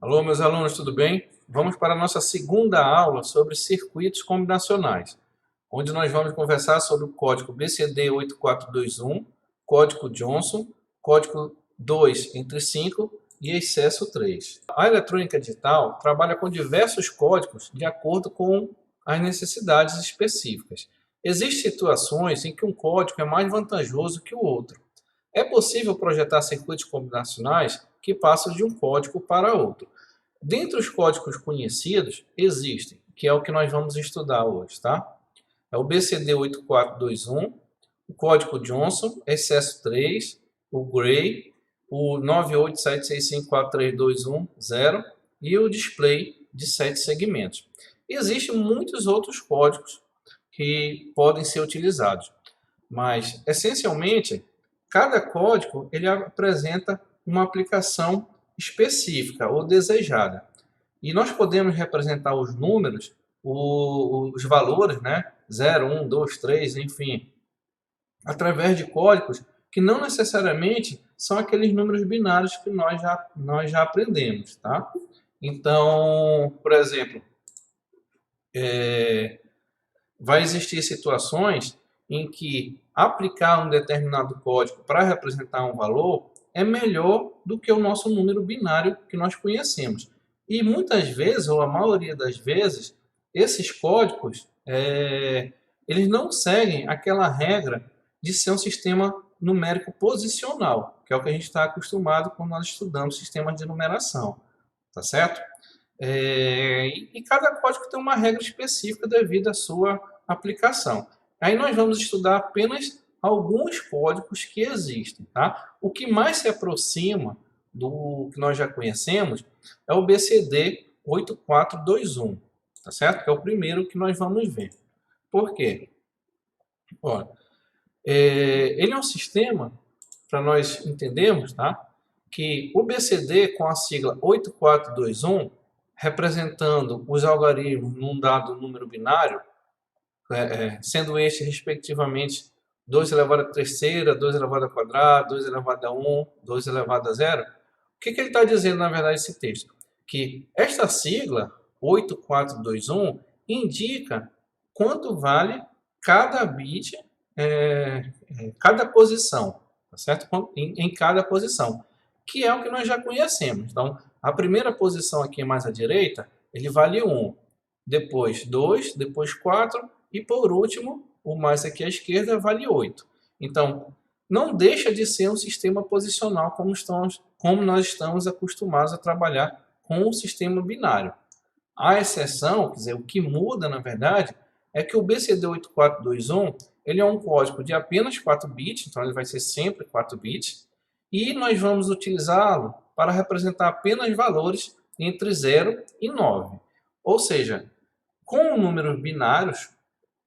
Alô, meus alunos, tudo bem? Vamos para a nossa segunda aula sobre circuitos combinacionais, onde nós vamos conversar sobre o código BCD8421, código Johnson, código 2 entre 5 e excesso 3. A eletrônica digital trabalha com diversos códigos de acordo com as necessidades específicas. Existem situações em que um código é mais vantajoso que o outro. É possível projetar circuitos combinacionais que passam de um código para outro. Dentre os códigos conhecidos, existem, que é o que nós vamos estudar hoje, tá? É o BCD8421, o código Johnson, excesso 3, o Gray, o 98765432110 e o display de 7 segmentos. Existem muitos outros códigos que podem ser utilizados, mas essencialmente cada código ele apresenta uma aplicação específica ou desejada. E nós podemos representar os números, os valores, né? 0, 1, 2, 3, enfim, através de códigos que não necessariamente são aqueles números binários que nós já aprendemos, tá? Então, por exemplo, vai existir situações em que aplicar um determinado código para representar um valor é melhor do que o nosso número binário que nós conhecemos. E muitas vezes, ou a maioria das vezes, esses códigos eles não seguem aquela regra de ser um sistema numérico posicional, que é o que a gente está acostumado quando nós estudamos sistemas de numeração, tá certo? E cada código tem uma regra específica devido à sua aplicação. Aí nós vamos estudar apenas alguns códigos que existem. Tá? O que mais se aproxima do que nós já conhecemos é o BCD 8421, tá certo? Que é o primeiro que nós vamos ver. Por quê? Olha, ele é um sistema, para nós entendermos, tá? Que o BCD com a sigla 8421 representando os algarismos num dado número binário, sendo estes, respectivamente, 2 elevado à terceira, 2 elevado ao quadrado, 2 elevado a 1, 2 elevado a 0. O que ele está dizendo, na verdade, esse texto? Que esta sigla, 8421, indica quanto vale cada bit, cada posição, tá certo? Em cada posição, que é o que nós já conhecemos. Então, a primeira posição aqui mais à direita, ele vale 1, depois 2, depois 4 e por último, o mais aqui à esquerda vale 8. Então, não deixa de ser um sistema posicional como nós estamos acostumados a trabalhar com o sistema binário. A exceção, quer dizer, o que muda na verdade, é que o BCD8421 ele é um código de apenas 4 bits, então ele vai ser sempre 4 bits, e nós vamos utilizá-lo para representar apenas valores entre 0 e 9. Ou seja, com números binários,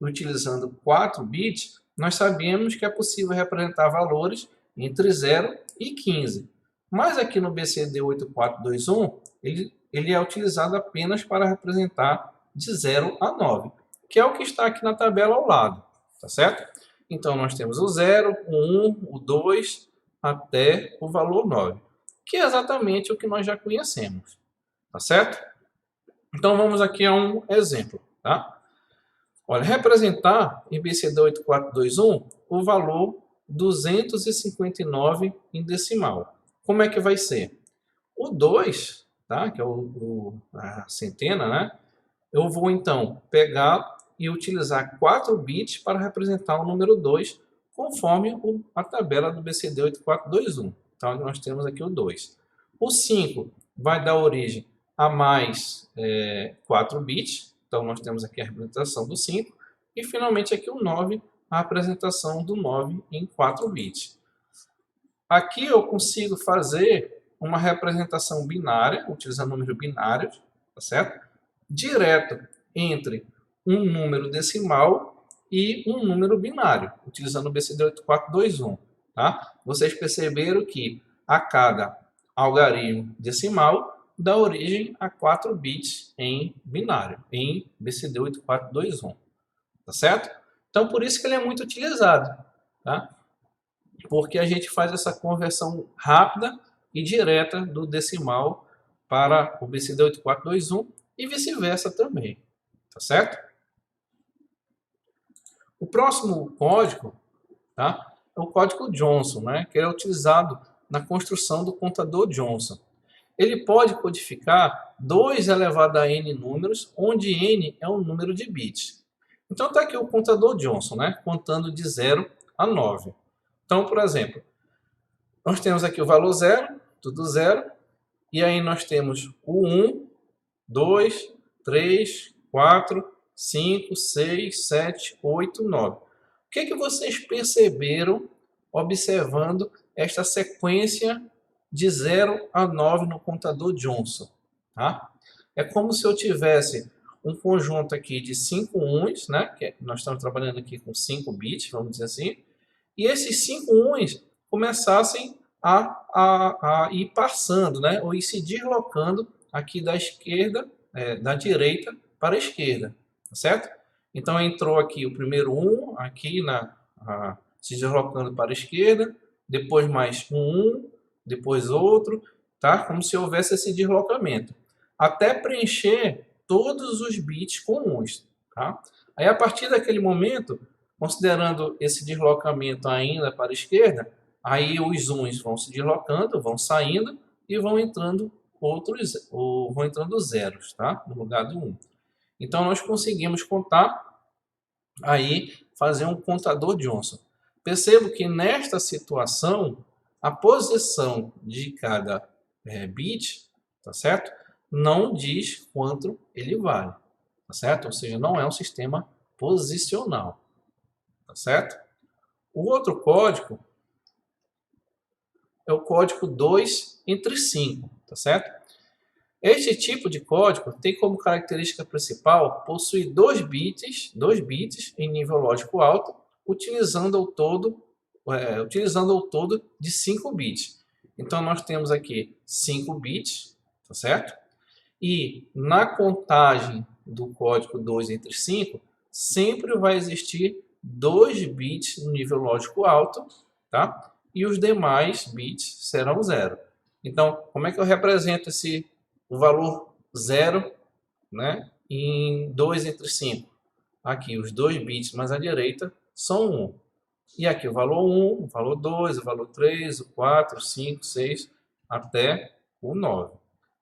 utilizando 4 bits, nós sabemos que é possível representar valores entre 0 e 15. Mas aqui no BCD8421, ele é utilizado apenas para representar de 0 a 9, que é o que está aqui na tabela ao lado, tá certo? Então, nós temos o 0, o 1, o 2, até o valor 9, que é exatamente o que nós já conhecemos, tá certo? Então, vamos aqui a um exemplo, tá? Olha, representar em BCD8421 o valor 259 em decimal. Como é que vai ser? O 2, tá? Que é a centena, né? Eu vou, então, pegar e utilizar 4 bits para representar o número 2, conforme a tabela do BCD8421. Então, nós temos aqui o 2. O 5 vai dar origem a mais 4 bits. Então, nós temos aqui a representação do 5. E, finalmente, aqui o 9, a apresentação do 9 em 4 bits. Aqui eu consigo fazer uma representação binária, utilizando números binários, tá certo? Direto entre um número decimal e um número binário, utilizando o BCD8421. Tá? Vocês perceberam que a cada algarismo decimal dá origem a 4 bits em binário, em BCD8421. Tá certo? Então, por isso que ele é muito utilizado. Tá? Porque a gente faz essa conversão rápida e direta do decimal para o BCD8421 e vice-versa também, tá certo? O próximo código, tá, é o código Johnson, né, que é utilizado na construção do contador Johnson. Ele pode codificar 2 elevado a n números, onde n é um número de bits. Então está aqui o contador Johnson, né, contando de 0 a 9. Então, por exemplo, nós temos aqui o valor 0, tudo 0, e aí nós temos o 1, 2, 3, 4, 5, 6, 7, 8, 9. O que que vocês perceberam observando esta sequência de 0 a 9 no contador Johnson? Tá? É como se eu tivesse um conjunto aqui de 5 uns, né? Que nós estamos trabalhando aqui com 5 bits, vamos dizer assim, e esses 5 uns começassem a ir passando, né? Ou ir se deslocando aqui da esquerda, da direita para a esquerda, tá certo? Então entrou aqui o primeiro 1, aqui se deslocando para a esquerda, depois mais um, depois outro, tá? Como se houvesse esse deslocamento, até preencher todos os bits comuns, tá? Aí a partir daquele momento, considerando esse deslocamento ainda para a esquerda, aí os uns vão se deslocando, vão saindo e vão entrando outros, ou vão entrando zeros, tá? No lugar do 1. Então nós conseguimos contar aí, fazer um contador Johnson. Percebo que nesta situação a posição de cada bit, tá certo? Não diz quanto ele vale, tá certo? Ou seja, não é um sistema posicional, tá certo? O outro código é o código 2 entre 5, tá certo? Este tipo de código tem como característica principal possuir 2 bits em nível lógico alto, utilizando ao todo de 5 bits. Então nós temos aqui 5 bits, tá certo? E na contagem do código 2 entre 5, sempre vai existir 2 bits no nível lógico alto, tá? E os demais bits serão 0. Então, como é que eu represento o valor 0, né, em 2 entre 5? Aqui, os 2 bits mais à direita são 1. E aqui o valor 1, o valor 2, o valor 3, o 4, 5, 6, até o 9.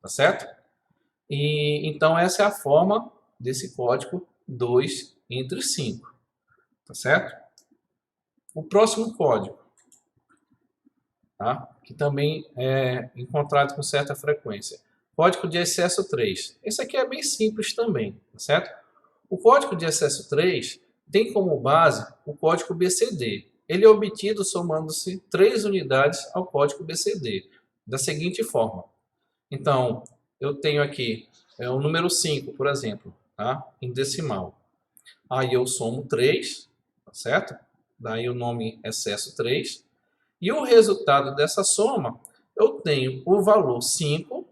Tá certo? E então essa é a forma desse código 2 entre 5. Tá certo? O próximo código, tá? Que também é encontrado com certa frequência. Código de excesso 3. Esse aqui é bem simples também, tá certo? O código de excesso 3 tem como base o código BCD. Ele é obtido somando-se 3 unidades ao código BCD, da seguinte forma. Então, eu tenho aqui o número 5, por exemplo, tá? Em decimal. Aí eu somo 3, tá certo? Daí o nome excesso 3. E o resultado dessa soma, eu tenho o valor 5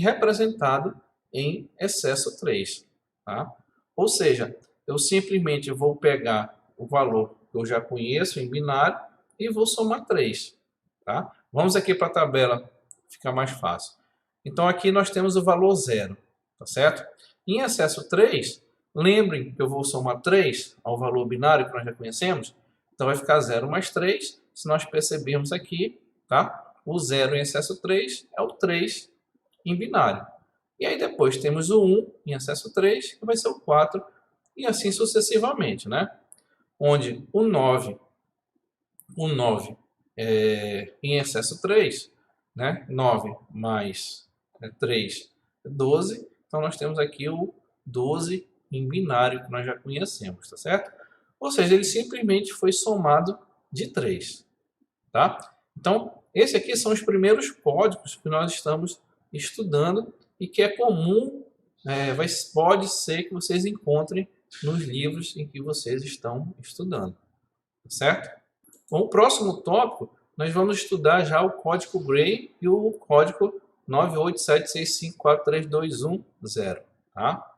representado em excesso 3. Tá? Ou seja, eu simplesmente vou pegar o valor que eu já conheço em binário e vou somar 3. Tá? Vamos aqui para a tabela, fica mais fácil. Então aqui nós temos o valor 0, tá certo? Em excesso 3, lembrem que eu vou somar 3 ao valor binário que nós já conhecemos, então vai ficar 0 mais 3, se nós percebermos aqui, tá? O 0 em excesso 3 é o 3 em binário. E aí depois temos o 1 em excesso 3, que vai ser o 4, e assim sucessivamente, né? Onde o 9 em excesso 3, né? 9 mais 3 é 12, então nós temos aqui o 12 em binário, que nós já conhecemos, tá certo? Ou seja, ele simplesmente foi somado de 3, tá? Então, esses aqui são os primeiros códigos que nós estamos estudando e que é comum, pode ser que vocês encontrem nos livros em que vocês estão estudando, tá certo? Bom, o próximo tópico, nós vamos estudar já o código Gray e o código 98765432110, tá?